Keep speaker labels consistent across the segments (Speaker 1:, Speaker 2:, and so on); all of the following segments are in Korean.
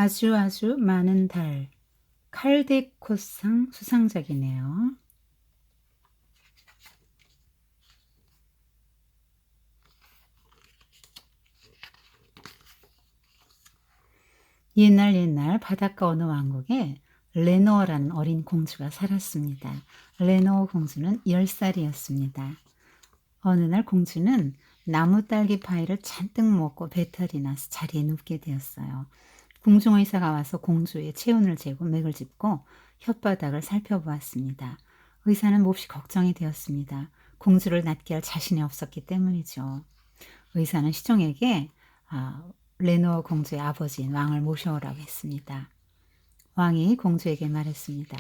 Speaker 1: 아주 많은 달. 칼데코상 수상작이네요. 옛날 바닷가 어느 왕국에 레노어라는 어린 공주가 살았습니다. 레노어 공주는 10살이었습니다. 어느 날 공주는 나무 딸기 파이를 잔뜩 먹고 배탈이 나서 자리에 눕게 되었어요. 궁중의사가 와서 공주의 체온을 재고 맥을 짚고 혓바닥을 살펴보았습니다. 의사는 몹시 걱정이 되었습니다. 공주를 낫게 할 자신이 없었기 때문이죠. 의사는 시종에게 레노어 공주의 아버지인 왕을 모셔오라고 했습니다. 왕이 공주에게 말했습니다.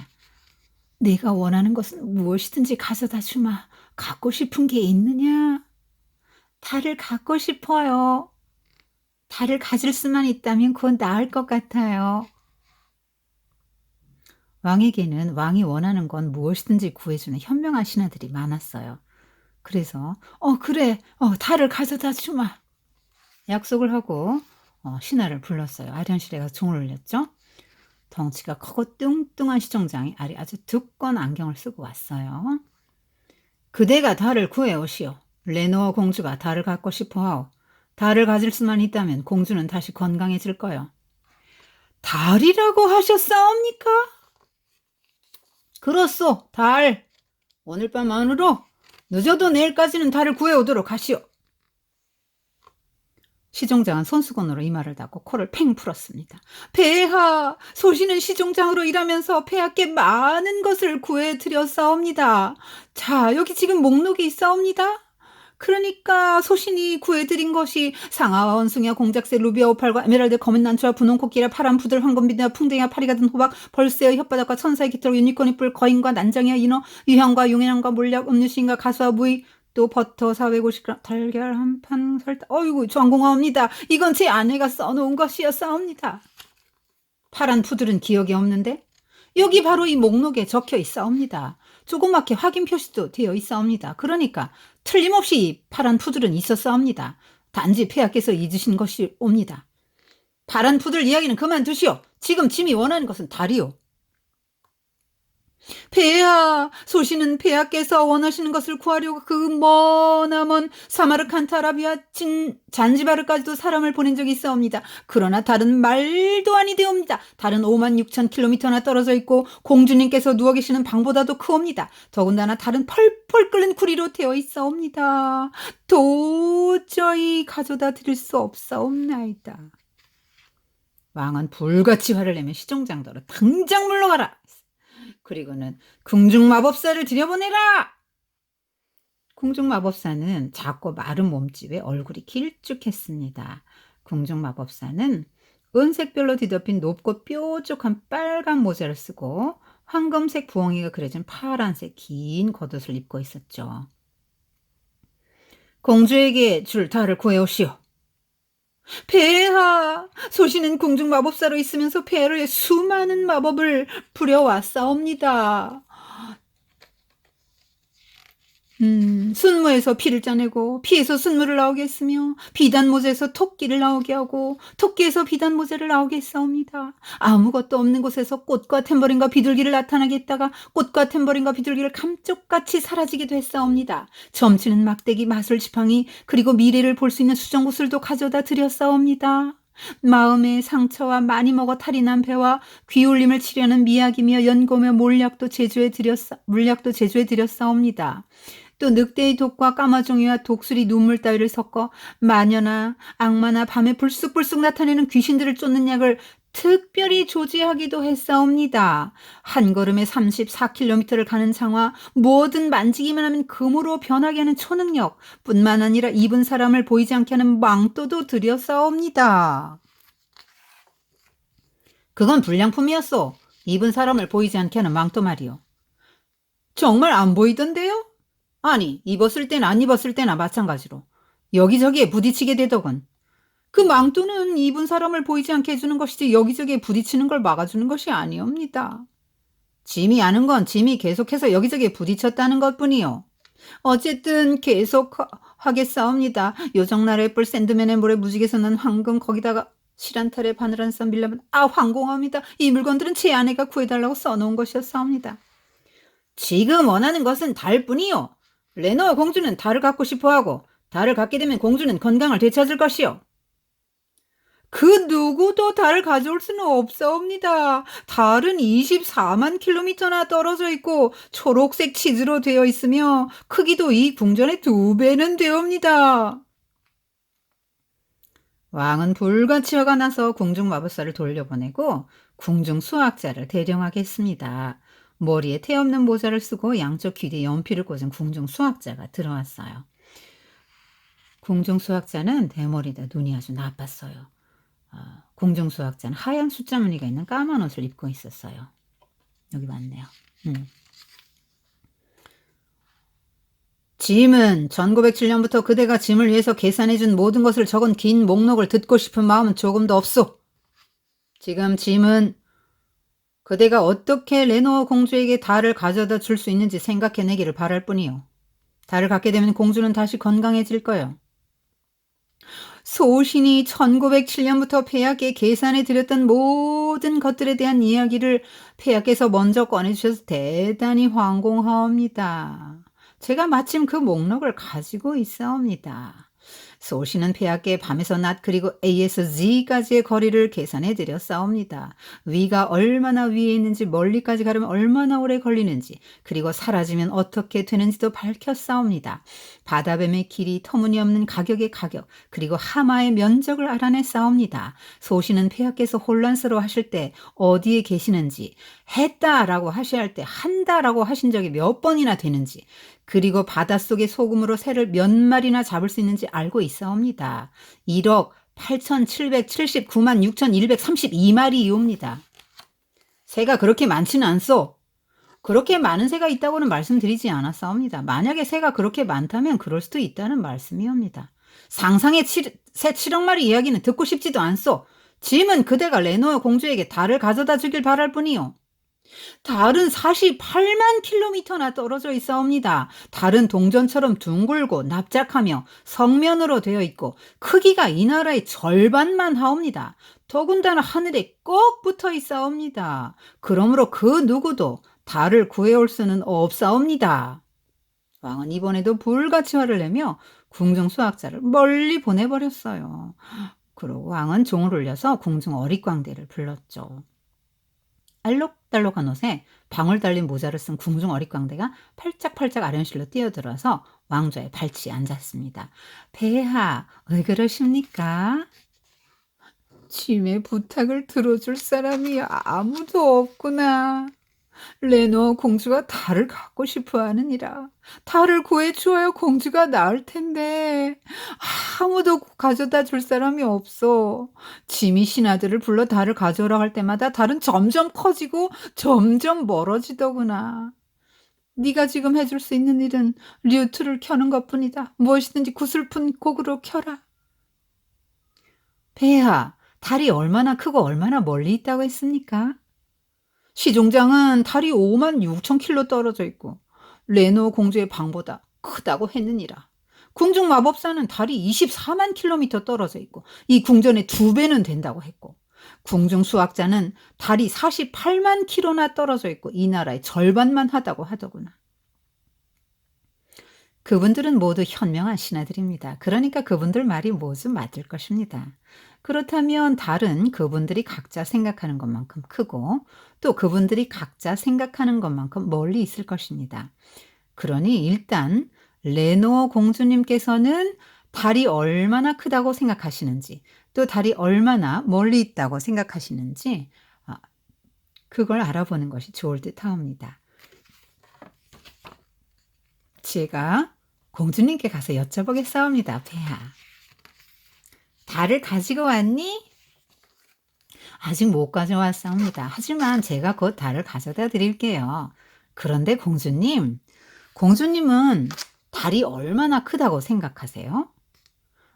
Speaker 1: 네가 원하는 것은 무엇이든지 가져다 주마. 갖고 싶은 게 있느냐? 달을 갖고 싶어요. 달을 가질 수만 있다면 그건 나을 것 같아요. 왕에게는 왕이 원하는 건 무엇이든지 구해주는 현명한 신하들이 많았어요. 그래서 그래, 달을 가져다 주마. 약속을 하고 신하를 불렀어요. 아련실에 가서 종을 울렸죠. 덩치가 크고 뚱뚱한 시종장이 아주 두꺼운 안경을 쓰고 왔어요. 그대가 달을 구해오시오. 레노어 공주가 달을 갖고 싶어하오. 달을 가질 수만 있다면 공주는 다시 건강해질 거요. 달이라고 하셨사옵니까? 그렇소, 달. 오늘 밤 안으로 늦어도 내일까지는 달을 구해오도록 하시오. 시종장은 손수건으로 이마를 닦고 코를 팽 풀었습니다. 폐하, 소신은 시종장으로 일하면서 폐하께 많은 것을 구해드렸사옵니다. 자, 여기 지금 목록이 있사옵니다. 그러니까 소신이 구해드린 것이 상아와 원숭이와 공작새, 루비와 오팔과 에메랄드, 검은 난초와 분홍 코끼리, 파란 푸들, 황금비드와 풍뎅이와 파리 같은 호박, 벌새의 혓바닥과 천사의 깃털, 유니콘이 뿔, 거인과 난장이와 인어, 유형과 용인왕과 몰약, 음유시인과 가수와 무의, 또 버터 450g, 달걀 한 판, 설탕. 어이구, 전공하옵니다. 이건 제 아내가 써놓은 것이었사옵니다. 파란 푸들은 기억이 없는데 여기 바로 이 목록에 적혀 있사옵니다. 조그맣게 확인 표시도 되어 있사옵니다. 그러니까 틀림없이 파란 푸들은 있었사옵니다. 단지 폐하께서 잊으신 것이옵니다. 파란 푸들 이야기는 그만두시오. 지금 짐이 원하는 것은 달이오. 폐하, 소신은 폐하께서 원하시는 것을 구하려고 그 머나먼 사마르칸트 아라비아 잔지바르까지도 사람을 보낸 적이 있사옵니다. 그러나 달은 말도 아니 되옵니다. 달은 56,000km나 떨어져 있고 공주님께서 누워 계시는 방보다도 크옵니다. 더군다나 달은 펄펄 끓는 구리로 되어 있사옵니다. 도저히 가져다 드릴 수 없사옵나이다. 왕은 불같이 화를 내며 시종장더러 당장 물러가라. 그리고는 궁중마법사를 들여보내라! 궁중마법사는 작고 마른 몸집에 얼굴이 길쭉했습니다. 궁중마법사는 은색별로 뒤덮인 높고 뾰족한 빨간 모자를 쓰고 황금색 부엉이가 그려진 파란색 긴 겉옷을 입고 있었죠. 공주에게 줄 달을 구해오시오. 폐하, 소신은 궁중마법사로 있으면서 폐하를 수많은 마법을 부려왔사옵니다. 순무에서 피를 짜내고 피에서 순무를 나오게 했으며 비단모제에서 토끼를 나오게 하고 토끼에서 비단모제를 나오게 했사옵니다. 아무것도 없는 곳에서 꽃과 탬버린과 비둘기를 나타나게 했다가 꽃과 탬버린과 비둘기를 감쪽같이 사라지기도 했사옵니다. 점치는 막대기, 마술 지팡이, 그리고 미래를 볼 수 있는 수정구슬도 가져다 드렸사옵니다. 마음의 상처와 많이 먹어 탈이 난 배와 귀울림을 치려는 미약이며 연고며 물약도 제조해 드렸사옵니다. 또 늑대의 독과 까마종이와 독수리 눈물 따위를 섞어 마녀나 악마나 밤에 불쑥불쑥 나타내는 귀신들을 쫓는 약을 특별히 조제하기도 했사옵니다. 한 걸음에 34km를 가는 창화, 뭐든 만지기만 하면 금으로 변하게 하는 초능력, 뿐만 아니라 입은 사람을 보이지 않게 하는 망토도 드렸사옵니다. 그건 불량품이었소. 입은 사람을 보이지 않게 하는 망토 말이요. 정말 안 보이던데요? 아니, 입었을 때나 안 입었을 때나 마찬가지로 여기저기에 부딪히게 되더군. 그 망토는 입은 사람을 보이지 않게 해주는 것이지 여기저기에 부딪히는 걸 막아주는 것이 아니옵니다. 짐이 아는 건 짐이 계속해서 여기저기에 부딪혔다는 것뿐이요. 어쨌든 계속 하겠사옵니다. 요정나라의 뿔 샌드맨의 물에 무지개서 난 황금 거기다가 실한탈에 바늘한 쌈 밀려면 황공하옵니다. 이 물건들은 제 아내가 구해달라고 써놓은 것이었사옵니다. 지금 원하는 것은 달뿐이요. 레노 공주는 달을 갖고 싶어하고 달을 갖게 되면 공주는 건강을 되찾을 것이요. 그 누구도 달을 가져올 수는 없사옵니다. 달은 24만 킬로미터나 떨어져 있고 초록색 치즈로 되어 있으며 크기도 이 궁전의 2배는 되옵니다. 왕은 불같이 화가 나서 궁중 마법사를 돌려보내고 궁중 수학자를 대령하게 했습니다. 머리에 테 없는 모자를 쓰고 양쪽 귀에 연필을 꽂은 궁중 수학자가 들어왔어요. 궁중 수학자는 대머리다 눈이 아주 나빴어요. 궁중 수학자는 하얀 숫자 무늬가 있는 까만 옷을 입고 있었어요. 여기 맞네요. 짐은 1907년부터 그대가 짐을 위해서 계산해준 모든 것을 적은 긴 목록을 듣고 싶은 마음은 조금도 없소. 지금 짐은 그대가 어떻게 레노어 공주에게 달을 가져다 줄 수 있는지 생각해내기를 바랄 뿐이요. 달을 갖게 되면 공주는 다시 건강해질 거요. 소신이 1907년부터 폐하께 계산해 드렸던 모든 것들에 대한 이야기를 폐하께서 먼저 꺼내주셔서 대단히 황공하옵니다. 제가 마침 그 목록을 가지고 있사옵니다. 소신은 폐하께 밤에서 낮 그리고 A에서 Z까지의 거리를 계산해 드렸사옵니다. 위가 얼마나 위에 있는지 멀리까지 가려면 얼마나 오래 걸리는지 그리고 사라지면 어떻게 되는지도 밝혔사옵니다. 바다뱀의 길이 터무니없는 가격의 가격 그리고 하마의 면적을 알아냈사옵니다. 소신은 폐하께서 혼란스러워 하실 때 어디에 계시는지 했다라고 하셔야 할 때 한다라고 하신 적이 몇 번이나 되는지 그리고 바닷속의 소금으로 새를 몇 마리나 잡을 수 있는지 알고 있사옵니다. 1억 8,779만 6,132마리이옵니다. 새가 그렇게 많지는 않소. 그렇게 많은 새가 있다고는 말씀드리지 않았사옵니다. 만약에 새가 그렇게 많다면 그럴 수도 있다는 말씀이옵니다. 상상의 새 7억 마리 이야기는 듣고 싶지도 않소. 짐은 그대가 레노어 공주에게 달을 가져다 주길 바랄 뿐이요. 달은 48만 킬로미터나 떨어져 있사옵니다. 달은 동전처럼 둥글고 납작하며 성면으로 되어 있고 크기가 이 나라의 절반만 하옵니다. 더군다나 하늘에 꼭 붙어 있사옵니다. 그러므로 그 누구도 달을 구해올 수는 없사옵니다. 왕은 이번에도 불같이 화를 내며 궁중 수학자를 멀리 보내버렸어요. 그러고 왕은 종을 울려서 궁중 어릿광대를 불렀죠. 알록달록한 옷에 방울 달린 모자를 쓴 궁중 어릿광대가 팔짝팔짝 아련실로 뛰어들어서 왕좌에 발치에 앉았습니다. 폐하, 왜 그러십니까? 짐의 부탁을 들어줄 사람이 아무도 없구나. 레노어 공주가 달을 갖고 싶어하느니라. 달을 구해주어야 공주가 나을 텐데 아무도 가져다 줄 사람이 없어. 짐이 신하들을 불러 달을 가져오라고 할 때마다 달은 점점 커지고 점점 멀어지더구나. 네가 지금 해줄 수 있는 일은 류트를 켜는 것뿐이다. 무엇이든지 구슬픈 곡으로 켜라. 폐하, 달이 얼마나 크고 얼마나 멀리 있다고 했습니까? 시종장은 달이 5만 6천 킬로 떨어져 있고 레노 공주의 방보다 크다고 했느니라. 궁중 마법사는 달이 24만 킬로미터 떨어져 있고 이 궁전의 2배는 된다고 했고 궁중 수학자는 달이 48만 킬로나 떨어져 있고 이 나라의 절반만 하다고 하더구나. 그분들은 모두 현명한 신하들입니다. 그러니까 그분들 말이 모두 맞을 것입니다. 그렇다면 달은 그분들이 각자 생각하는 것만큼 크고 또 그분들이 각자 생각하는 것만큼 멀리 있을 것입니다. 그러니 일단 레노어 공주님께서는 달이 얼마나 크다고 생각하시는지 또 달이 얼마나 멀리 있다고 생각하시는지 그걸 알아보는 것이 좋을 듯 하옵니다. 제가 공주님께 가서 여쭤보겠사옵니다. 폐하. 달을 가지고 왔니? 아직 못 가져왔사옵니다. 하지만 제가 곧 달을 가져다 드릴게요. 그런데 공주님은 달이 얼마나 크다고 생각하세요?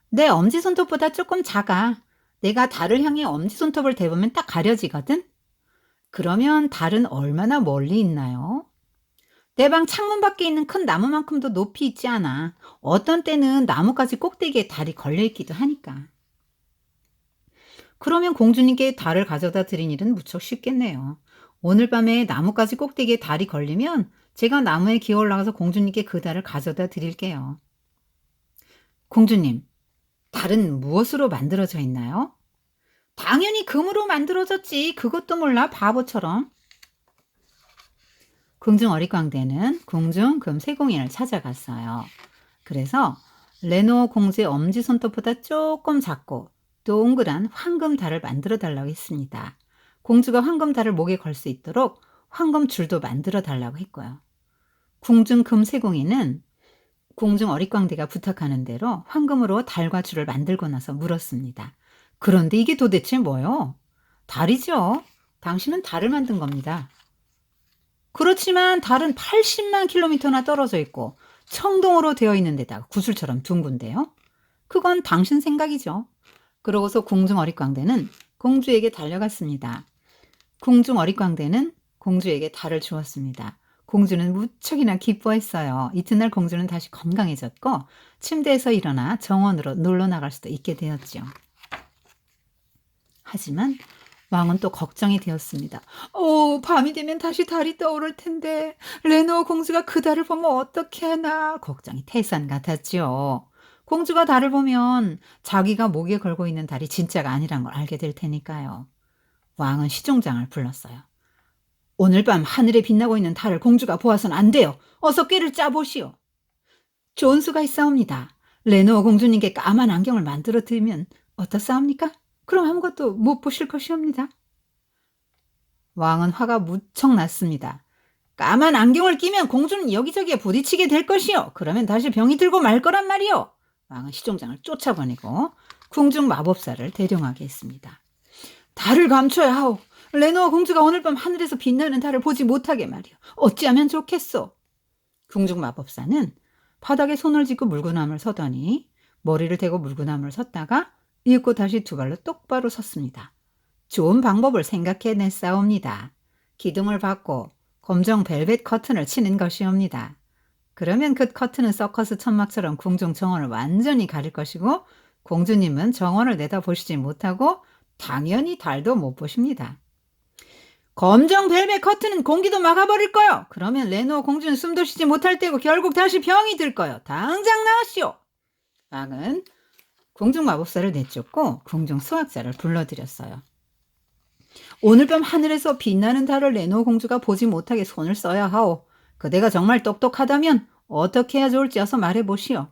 Speaker 1: 내 엄지손톱보다 조금 작아. 내가 달을 향해 엄지손톱을 대보면 딱 가려지거든? 그러면 달은 얼마나 멀리 있나요? 내 방 창문 밖에 있는 큰 나무만큼도 높이 있지 않아. 어떤 때는 나뭇가지 꼭대기에 달이 걸려있기도 하니까. 그러면 공주님께 달을 가져다 드린 일은 무척 쉽겠네요. 오늘 밤에 나뭇가지 꼭대기에 달이 걸리면 제가 나무에 기어 올라가서 공주님께 그 달을 가져다 드릴게요. 공주님, 달은 무엇으로 만들어져 있나요? 당연히 금으로 만들어졌지. 그것도 몰라, 바보처럼. 궁중 어릿광대는 궁중 금 세공인을 찾아갔어요. 그래서 레노 공주의 엄지손톱보다 조금 작고 동그란 황금 달을 만들어 달라고 했습니다. 공주가 황금 달을 목에 걸 수 있도록 황금 줄도 만들어 달라고 했고요. 궁중 금 세공인은 궁중 어릿광대가 부탁하는 대로 황금으로 달과 줄을 만들고 나서 물었습니다. 그런데 이게 도대체 뭐요? 달이죠. 당신은 달을 만든 겁니다. 그렇지만 달은 80만 킬로미터나 떨어져 있고 청동으로 되어 있는 데다가 구슬처럼 둥근데요. 그건 당신 생각이죠. 그러고서 궁중 어릿광대는 공주에게 달려갔습니다. 궁중 어릿광대는 공주에게 달을 주었습니다. 공주는 무척이나 기뻐했어요. 이튿날 공주는 다시 건강해졌고 침대에서 일어나 정원으로 놀러 나갈 수도 있게 되었죠. 하지만 왕은 또 걱정이 되었습니다. 밤이 되면 다시 달이 떠오를 텐데 레노 공주가 그 달을 보면 어떻게 하나 걱정이 태산 같았지요. 공주가 달을 보면 자기가 목에 걸고 있는 달이 진짜가 아니란 걸 알게 될 테니까요. 왕은 시종장을 불렀어요. 오늘 밤 하늘에 빛나고 있는 달을 공주가 보아서는 안 돼요. 어서 꾀를 짜보시오. 좋은 수가 있사옵니다. 레노 공주님께 까만 안경을 만들어 드리면 어떻사옵니까? 그럼 아무것도 못 보실 것이옵니다. 왕은 화가 무척 났습니다. 까만 안경을 끼면 공주는 여기저기에 부딪히게 될 것이요. 그러면 다시 병이 들고 말 거란 말이요. 왕은 시종장을 쫓아보내고 궁중 마법사를 대령하게 했습니다. 달을 감춰야 하오. 레노 공주가 오늘 밤 하늘에서 빛나는 달을 보지 못하게 말이오. 어찌하면 좋겠소. 궁중 마법사는 바닥에 손을 짚고 물구나무를 서더니 머리를 대고 물구나무를 섰다가 이윽고 다시 두 발로 똑바로 섰습니다. 좋은 방법을 생각해냈사옵니다. 기둥을 받고 검정 벨벳 커튼을 치는 것이옵니다. 그러면 그 커튼은 서커스 천막처럼 궁중 정원을 완전히 가릴 것이고 공주님은 정원을 내다보시지 못하고 당연히 달도 못 보십니다. 검정 벨벳 커튼은 공기도 막아버릴 거요. 그러면 레노 공주는 숨도 쉬지 못할 때고 결국 다시 병이 들 거요. 당장 나으시오. 왕은 궁중 마법사를 내쫓고 궁중 수학자를 불러들였어요. 오늘 밤 하늘에서 빛나는 달을 레노 공주가 보지 못하게 손을 써야 하오. 그대가 정말 똑똑하다면 어떻게 해야 좋을지 어서 말해보시오.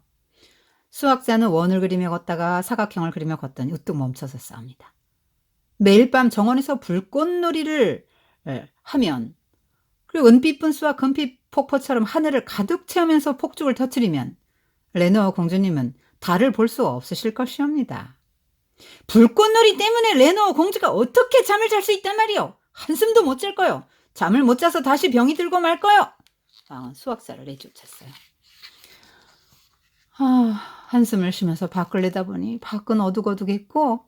Speaker 1: 수학자는 원을 그리며 걷다가 사각형을 그리며 걷더니 우뚝 멈춰서 싸웁니다. 매일 밤 정원에서 불꽃놀이를 하면 그리고 은빛 분수와 금빛 폭포처럼 하늘을 가득 채우면서 폭죽을 터뜨리면 레노 공주님은 달을 볼 수 없으실 것이옵니다. 불꽃놀이 때문에 레노 공주가 어떻게 잠을 잘 수 있단 말이오. 한숨도 못 잘 거요. 잠을 못 자서 다시 병이 들고 말 거요. 왕은 수학자를 내쫓았어요. 한숨을 쉬면서 밖을 내다보니 밖은 어둑어둑했고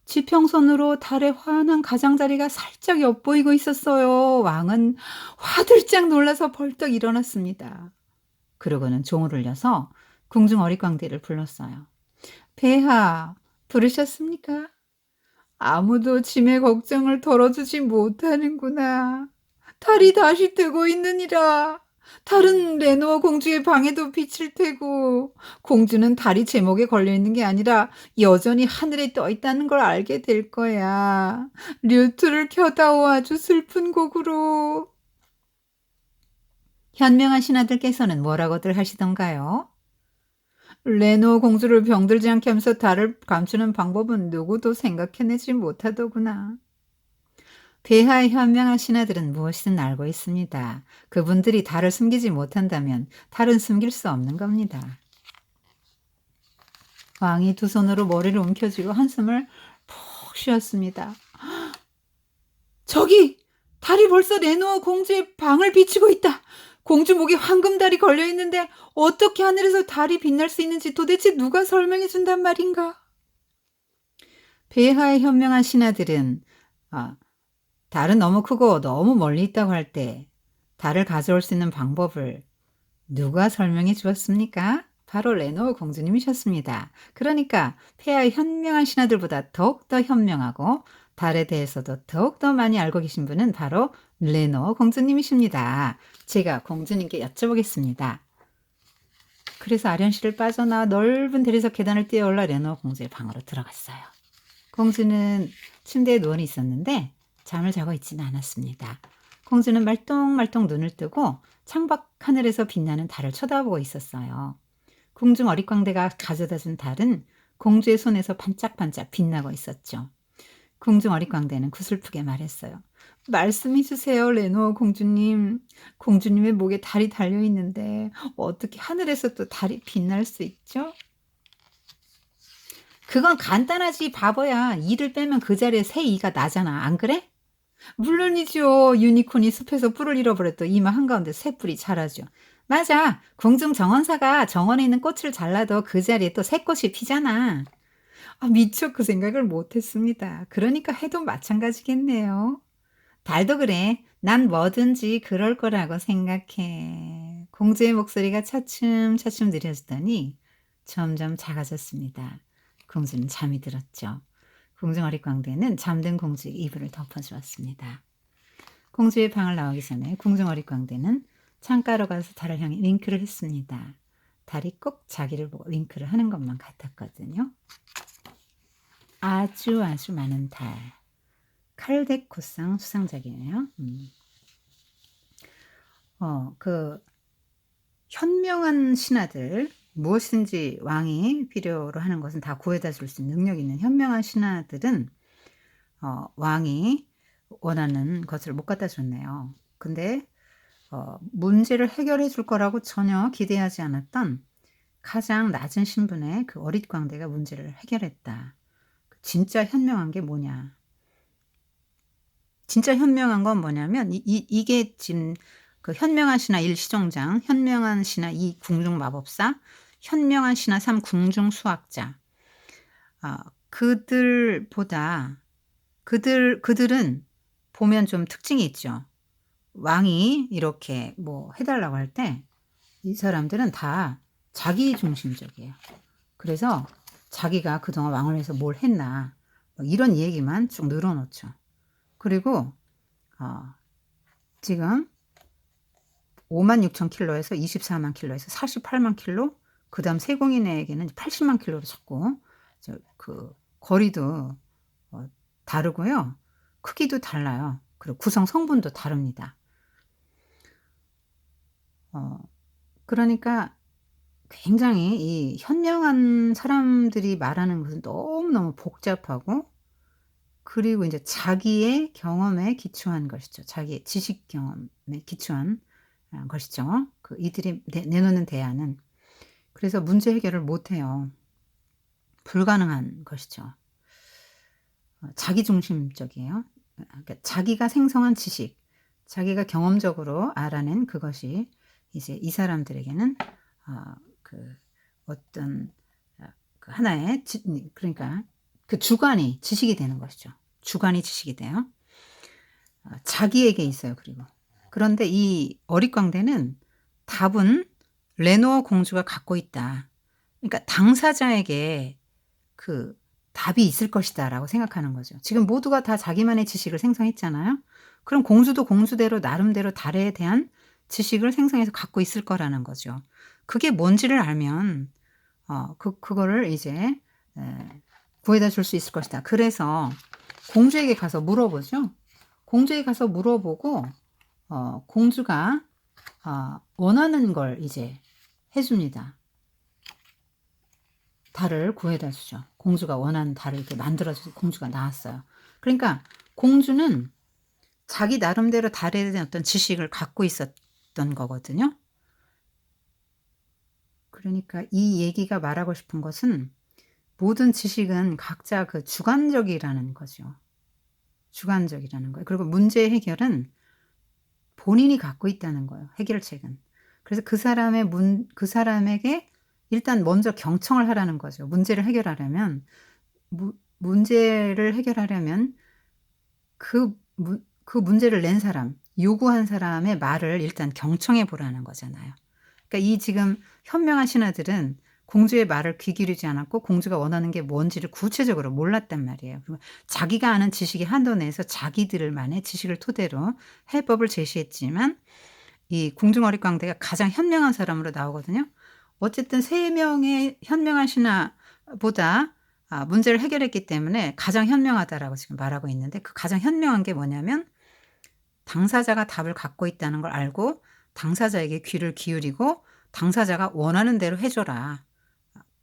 Speaker 1: 지평선으로 달의 환한 가장자리가 살짝 엿보이고 있었어요. 왕은 화들짝 놀라서 벌떡 일어났습니다. 그러고는 종을 울려서 궁중 어릿광대를 불렀어요. 폐하, 부르셨습니까? 아무도 짐의 걱정을 덜어주지 못하는구나. 달이 다시 뜨고 있느니라. 달은 레노 공주의 방에도 비칠 테고 공주는 달이 제목에 걸려있는 게 아니라 여전히 하늘에 떠 있다는 걸 알게 될 거야. 류트를 켜다오. 아주 슬픈 곡으로. 현명한 신하들께서는 뭐라고들 하시던가요? 레노 공주를 병들지 않게 하면서 달을 감추는 방법은 누구도 생각해내지 못하더구나. 폐하의 현명한 신하들은 무엇이든 알고 있습니다. 그분들이 달을 숨기지 못한다면 달은 숨길 수 없는 겁니다. 왕이 두 손으로 머리를 움켜쥐고 한숨을 푹 쉬었습니다. 저기! 달이 벌써 레노 공주의 방을 비추고 있다. 공주 목에 황금달이 걸려있는데 어떻게 하늘에서 달이 빛날 수 있는지 도대체 누가 설명해 준단 말인가? 폐하의 현명한 신하들은 달은 너무 크고 너무 멀리 있다고 할 때 달을 가져올 수 있는 방법을 누가 설명해 주었습니까? 바로 레노 공주님이셨습니다. 그러니까 폐하의 현명한 신하들보다 더욱더 현명하고 달에 대해서도 더욱더 많이 알고 계신 분은 바로 레노 공주님이십니다. 제가 공주님께 여쭤보겠습니다. 그래서 아련시를 빠져나와 넓은 대리석 계단을 뛰어올라 레노 공주의 방으로 들어갔어요. 공주는 침대에 누워 있었는데 잠을 자고 있지는 않았습니다. 공주는 말똥말똥 눈을 뜨고 창밖 하늘에서 빛나는 달을 쳐다보고 있었어요. 궁중 어릿광대가 가져다준 달은 공주의 손에서 반짝반짝 빛나고 있었죠. 궁중 어릿광대는 구슬프게 말했어요. 말씀해 주세요, 레노 공주님. 공주님의 목에 달이 달려 있는데 어떻게 하늘에서 또 달이 빛날 수 있죠? 그건 간단하지, 바보야. 이를 빼면 그 자리에 새 이가 나잖아. 안 그래? 물론이죠. 유니콘이 숲에서 뿔을 잃어버렸도 이마 한가운데 새 뿔이 자라죠. 맞아. 궁중 정원사가 정원에 있는 꽃을 잘라도 그 자리에 또 새 꽃이 피잖아. 아, 미처 그 생각을 못했습니다. 그러니까 해도 마찬가지겠네요. 달도 그래. 난 뭐든지 그럴 거라고 생각해. 공주의 목소리가 차츰차츰 느려지더니 점점 작아졌습니다. 공주는 잠이 들었죠. 궁중 어릿광대는 잠든 공주의 이불을 덮어주었습니다. 공주의 방을 나오기 전에 궁중 어릿광대는 창가로 가서 달을 향해 윙크를 했습니다. 달이 꼭 자기를 보고 윙크를 하는 것만 같았거든요. 아주 많은 달. 칼데코상 수상작이에요. 현명한 신하들, 무엇인지 왕이 필요로 하는 것은 다 구해다 줄 수 있는 능력 있는 현명한 신하들은 왕이 원하는 것을 못 갖다 줬네요. 근데 문제를 해결해 줄 거라고 전혀 기대하지 않았던 가장 낮은 신분의 그 어릿광대가 문제를 해결했다. 진짜 현명한 게 뭐냐? 진짜 현명한 건 뭐냐면 이게 지금 그 현명한 신하 1 시종장, 현명한 신하 2 궁중 마법사, 현명한 신하 3 궁중 수학자. 그들보다 그들은 보면 좀 특징이 있죠. 왕이 이렇게 뭐 해달라고 할 때 이 사람들은 다 자기 중심적이에요. 그래서 자기가 그동안 왕을 위해서 뭘 했나 뭐 이런 얘기만 쭉 늘어놓죠. 그리고 지금 56,000 킬로에서 24만 킬로에서 48만 킬로, 그 다음 세공인에게는 80만 킬로로 자꾸 그 거리도 다르고요. 크기도 달라요. 그리고 구성 성분도 다릅니다. 그러니까 굉장히 이 현명한 사람들이 말하는 것은 너무너무 복잡하고, 그리고 이제 자기의 경험에 기초한 것이죠. 자기의 지식 경험에 기초한 것이죠. 이들이 내놓는 대안은. 그래서 문제 해결을 못해요. 불가능한 것이죠. 자기중심적이에요. 그러니까 자기가 생성한 지식, 자기가 경험적으로 알아낸 그것이 이제 이 사람들에게는 어떤 하나의 그러니까 그 주관이 지식이 되는 것이죠. 주관이 지식이 돼요. 자기에게 있어요. 그리고 그런데 이 어릿광대는 답은 레노어 공주가 갖고 있다. 그러니까 당사자에게 그 답이 있을 것이다 라고 생각하는 거죠. 지금 모두가 다 자기만의 지식을 생성했잖아요. 그럼 공주도 공주대로 나름대로 달에 대한 지식을 생성해서 갖고 있을 거라는 거죠. 그게 뭔지를 알면 그거를 이제 구해다 줄 수 있을 것이다. 그래서 공주에게 가서 물어보죠. 공주에게 가서 물어보고 공주가 원하는 걸 이제 해줍니다. 달을 구해다 주죠. 공주가 원하는 달을 이렇게 만들어줘서 공주가 나왔어요. 그러니까 공주는 자기 나름대로 달에 대한 어떤 지식을 갖고 있었던 거거든요. 그러니까 이 얘기가 말하고 싶은 것은 모든 지식은 각자 그 주관적이라는 거죠. 주관적이라는 거예요. 그리고 문제 해결은 본인이 갖고 있다는 거예요. 해결책은. 그래서 그 사람에게 일단 먼저 경청을 하라는 거죠. 문제를 해결하려면 그 문제를 낸 사람, 요구한 사람의 말을 일단 경청해 보라는 거잖아요. 그러니까 이 지금 현명한 신하들은 공주의 말을 귀 기울이지 않았고 공주가 원하는 게 뭔지를 구체적으로 몰랐단 말이에요. 그리고 자기가 아는 지식의 한도 내에서 자기들만의 지식을 토대로 해법을 제시했지만 이 궁중어릿광대가 가장 현명한 사람으로 나오거든요. 어쨌든 3명의 현명한 신하보다 문제를 해결했기 때문에 가장 현명하다라고 지금 말하고 있는데, 그 가장 현명한 게 뭐냐면 당사자가 답을 갖고 있다는 걸 알고 당사자에게 귀를 기울이고 당사자가 원하는 대로 해줘라.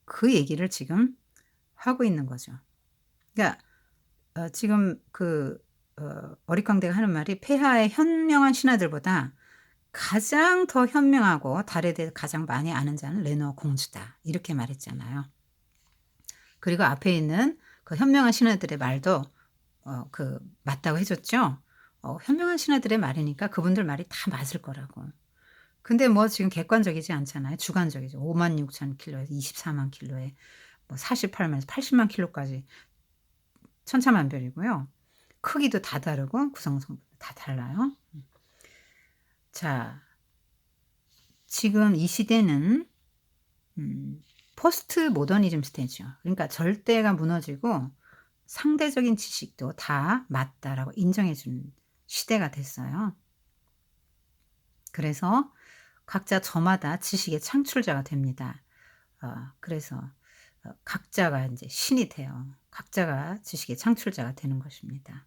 Speaker 1: 그 얘기를 지금 하고 있는 거죠. 그러니까 지금 어릿광대가 하는 말이 폐하의 현명한 신하들보다 가장 더 현명하고 달에 대해 가장 많이 아는 자는 레노아 공주다. 이렇게 말했잖아요. 그리고 앞에 있는 그 현명한 신하들의 말도 맞다고 해줬죠. 현명한 신하들의 말이니까 그분들 말이 다 맞을 거라고. 근데 뭐 지금 객관적이지 않잖아요. 주관적이죠. 56,000킬로에서 24만 킬로에 뭐 48만에서 80만 킬로까지 천차만별이고요. 크기도 다 다르고 구성성도 다 달라요. 자, 지금 이 시대는 포스트 모더니즘 시대죠. 그러니까 절대가 무너지고 상대적인 지식도 다 맞다라고 인정해주는 시대가 됐어요. 그래서 각자 저마다 지식의 창출자가 됩니다. 그래서 각자가 이제 신이 돼요. 각자가 지식의 창출자가 되는 것입니다.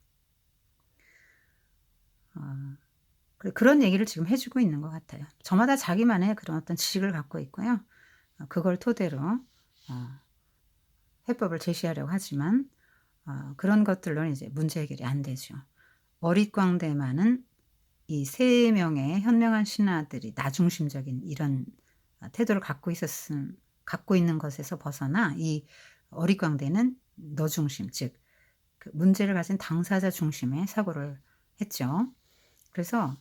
Speaker 1: 그런 얘기를 지금 해주고 있는 것 같아요. 저마다 자기만의 그런 어떤 지식을 갖고 있고요. 그걸 토대로 해법을 제시하려고 하지만 그런 것들로는 이제 문제 해결이 안 되죠. 어릿광대만은 이 3명의 현명한 신하들이 나중심적인 이런 태도를 갖고 있는 것에서 벗어나 이 어릿광대는 너중심, 즉 그 문제를 가진 당사자 중심의 사고를 했죠. 그래서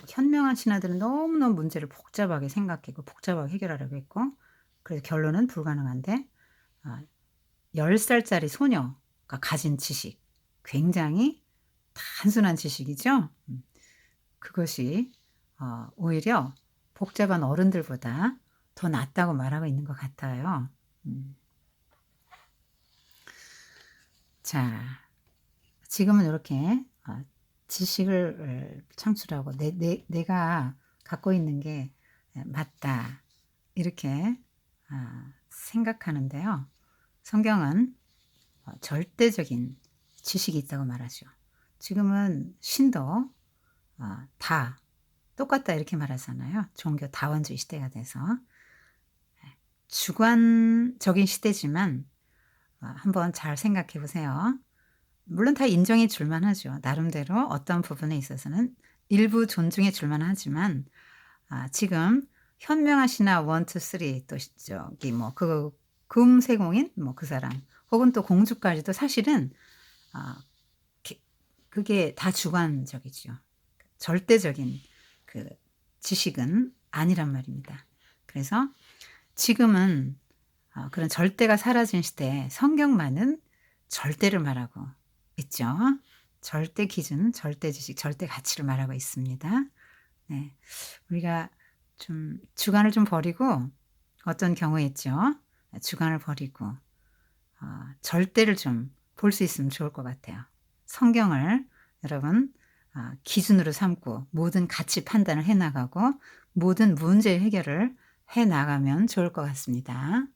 Speaker 1: 현명한 신하들은 너무너무 문제를 복잡하게 생각했고 복잡하게 해결하려고 했고, 그래서 결론은 불가능한데 10살짜리 소녀가 가진 지식, 굉장히 단순한 지식이죠. 그것이 오히려 복잡한 어른들보다 더 낫다고 말하고 있는 것 같아요. 자, 지금은 이렇게 지식을 창출하고 내가 갖고 있는 게 맞다, 이렇게 생각하는데요. 성경은 절대적인 지식이 있다고 말하죠. 지금은 신도 다 똑같다 이렇게 말하잖아요. 종교 다원주의 시대가 돼서. 주관적인 시대지만 한번 잘 생각해 보세요. 물론 다 인정해 줄만 하죠. 나름대로 어떤 부분에 있어서는 일부 존중해 줄만 하지만 지금 현명한 신하 1, 2, 3 또 저기 뭐 금세공인 뭐 그 사람 혹은 또 공주까지도 사실은 그게 다 주관적이죠. 절대적인 그 지식은 아니란 말입니다. 그래서 지금은 그런 절대가 사라진 시대에 성경만은 절대를 말하고 있죠. 절대 기준, 절대 지식, 절대 가치를 말하고 있습니다. 네, 우리가 좀 주관을 좀 버리고, 어떤 경우에 있죠. 주관을 버리고 절대를 좀 볼 수 있으면 좋을 것 같아요. 성경을 여러분 기준으로 삼고 모든 가치 판단을 해나가고 모든 문제 해결을 해나가면 좋을 것 같습니다.